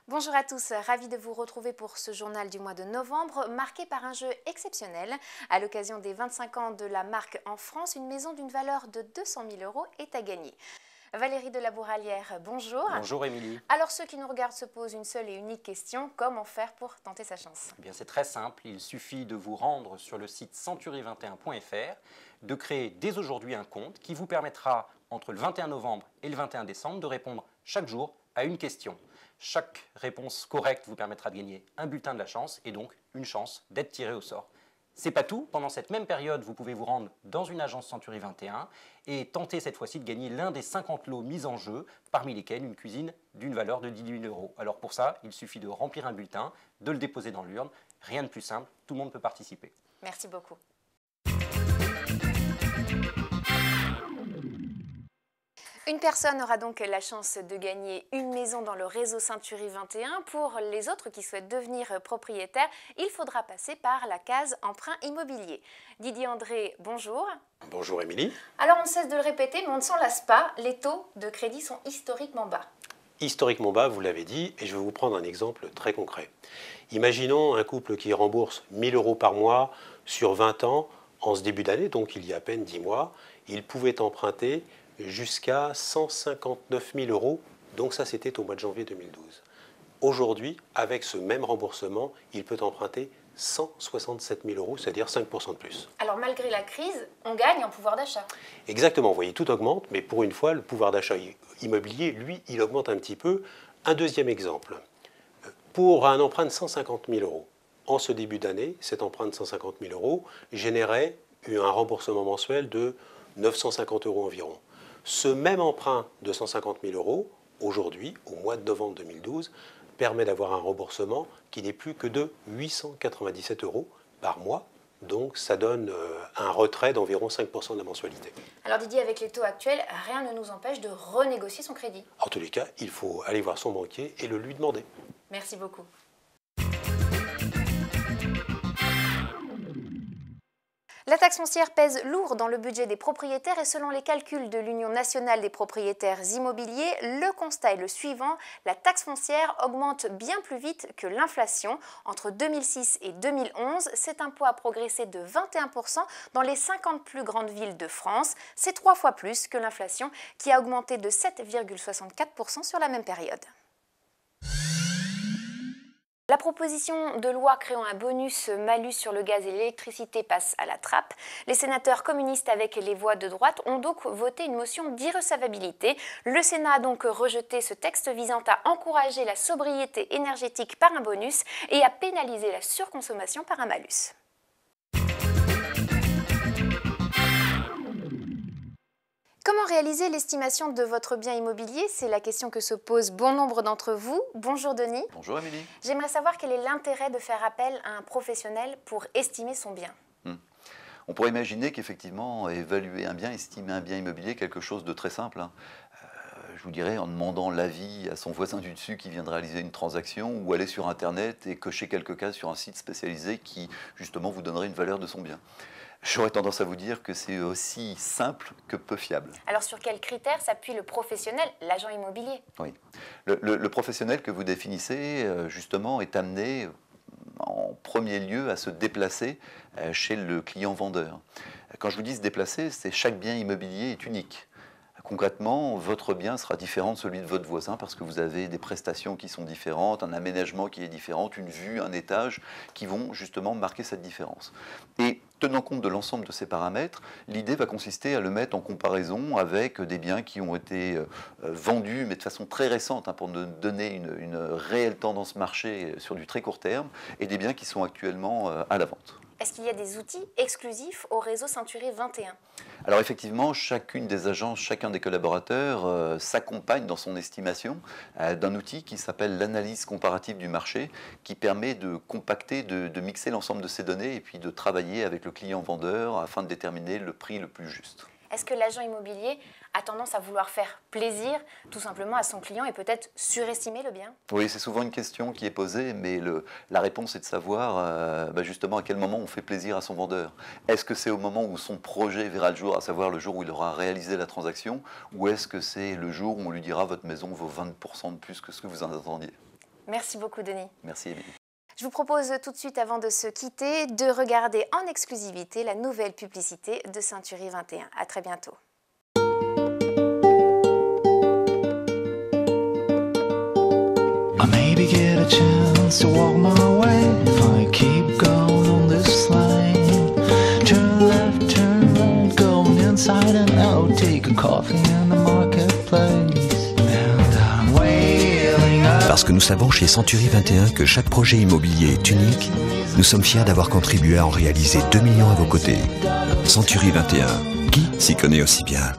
Bonjour à tous, ravi de vous retrouver pour ce journal du mois de novembre, marqué par un jeu exceptionnel. À l'occasion des 25 ans de la marque en France, une maison d'une valeur de 200 000 € est à gagner. Valérie de la Bourralière, bonjour. Bonjour Émilie. Alors ceux qui nous regardent se posent une seule et unique question, comment faire pour tenter sa chance? Eh bien, c'est très simple, il suffit de vous rendre sur le site century21.fr, de créer dès aujourd'hui un compte qui vous permettra, entre le 21 novembre et le 21 décembre, de répondre chaque jour à une question. Chaque réponse correcte vous permettra de gagner un bulletin de la chance et donc une chance d'être tiré au sort. C'est pas tout, pendant cette même période, vous pouvez vous rendre dans une agence Century 21 et tenter cette fois-ci de gagner l'un des 50 lots mis en jeu, parmi lesquels une cuisine d'une valeur de 18 000 €. Alors pour ça, il suffit de remplir un bulletin, de le déposer dans l'urne, rien de plus simple, tout le monde peut participer. Merci beaucoup. Une personne aura donc la chance de gagner une maison dans le réseau Century 21. Pour les autres qui souhaitent devenir propriétaires, il faudra passer par la case emprunt immobilier. Didier André, bonjour. Bonjour Émilie. Alors on ne cesse de le répéter, mais on ne s'en lasse pas, les taux de crédit sont historiquement bas. Historiquement bas, vous l'avez dit, et je vais vous prendre un exemple très concret. Imaginons un couple qui rembourse 1 000 € par mois sur 20 ans en ce début d'année, donc il y a à peine 10 mois. Il pouvait emprunter jusqu'à 159 000 €, donc ça c'était au mois de janvier 2012. Aujourd'hui, avec ce même remboursement, il peut emprunter 167 000 €, c'est-à-dire 5% de plus. Alors malgré la crise, on gagne en pouvoir d'achat. Exactement, vous voyez, tout augmente, mais pour une fois, le pouvoir d'achat immobilier, lui, il augmente un petit peu. Un deuxième exemple, pour un emprunt de 150 000 €, en ce début d'année, cet emprunt de 150 000 € générait un remboursement mensuel de 950 € environ. Ce même emprunt de 150 000 €, aujourd'hui, au mois de novembre 2012, permet d'avoir un remboursement qui n'est plus que de 897 € par mois. Donc ça donne un retrait d'environ 5% de la mensualité. Alors Didier, avec les taux actuels, rien ne nous empêche de renégocier son crédit. En tous les cas, il faut aller voir son banquier et le lui demander. Merci beaucoup. La taxe foncière pèse lourd dans le budget des propriétaires et selon les calculs de l'Union nationale des propriétaires immobiliers, le constat est le suivant, la taxe foncière augmente bien plus vite que l'inflation. Entre 2006 et 2011, cet impôt a progressé de 21% dans les 50 plus grandes villes de France. C'est 3 fois plus que l'inflation qui a augmenté de 7,64% sur la même période. La proposition de loi créant un bonus-malus sur le gaz et l'électricité passe à la trappe. Les sénateurs communistes avec les voix de droite ont donc voté une motion d'irrecevabilité. Le Sénat a donc rejeté ce texte visant à encourager la sobriété énergétique par un bonus et à pénaliser la surconsommation par un malus. Comment réaliser l'estimation de votre bien immobilier? C'est la question que se posent bon nombre d'entre vous. Bonjour Denis. Bonjour Amélie. J'aimerais savoir quel est l'intérêt de faire appel à un professionnel pour estimer son bien. On pourrait imaginer qu'effectivement, évaluer un bien, estimer un bien immobilier est quelque chose de très simple. Je vous dirais en demandant l'avis à son voisin du dessus qui vient de réaliser une transaction ou aller sur Internet et cocher quelques cases sur un site spécialisé qui justement vous donnerait une valeur de son bien. J'aurais tendance à vous dire que c'est aussi simple que peu fiable. Alors sur quels critères s'appuie le professionnel, l'agent immobilier? Oui. Le professionnel que vous définissez, justement, est amené en premier lieu à se déplacer chez le client vendeur. Quand je vous dis se déplacer, c'est chaque bien immobilier est unique. Concrètement, votre bien sera différent de celui de votre voisin parce que vous avez des prestations qui sont différentes, un aménagement qui est différent, une vue, un étage qui vont justement marquer cette différence. Et tenant compte de l'ensemble de ces paramètres, l'idée va consister à le mettre en comparaison avec des biens qui ont été vendus, mais de façon très récente, pour donner une réelle tendance marché sur du très court terme, et des biens qui sont actuellement à la vente. Est-ce qu'il y a des outils exclusifs au réseau Century 21? Alors effectivement, chacune des agences, chacun des collaborateurs s'accompagne dans son estimation d'un outil qui s'appelle l'analyse comparative du marché, qui permet de compacter, de mixer l'ensemble de ces données et puis de travailler avec le client vendeur afin de déterminer le prix le plus juste. Est-ce que l'agent immobilier a tendance à vouloir faire plaisir tout simplement à son client et peut-être surestimer le bien? Oui, c'est souvent une question qui est posée, mais la réponse est de savoir justement à quel moment on fait plaisir à son vendeur. Est-ce que c'est au moment où son projet verra le jour, à savoir le jour où il aura réalisé la transaction, ou est-ce que c'est le jour où on lui dira votre maison vaut 20% de plus que ce que vous en attendiez? Merci beaucoup, Denis. Merci, Émilie. Je vous propose tout de suite, avant de se quitter, de regarder en exclusivité la nouvelle publicité de Century 21. À très bientôt. I maybe get a chance to walk my way if I keep going on this line. Turn left, turn right, going inside and out. Take a coffee in the marketplace. And I'm wailing up. Parce que nous savons chez Century 21 que chaque projet immobilier est unique, nous sommes fiers d'avoir contribué à en réaliser 2 millions à vos côtés. Century 21, qui s'y connaît aussi bien?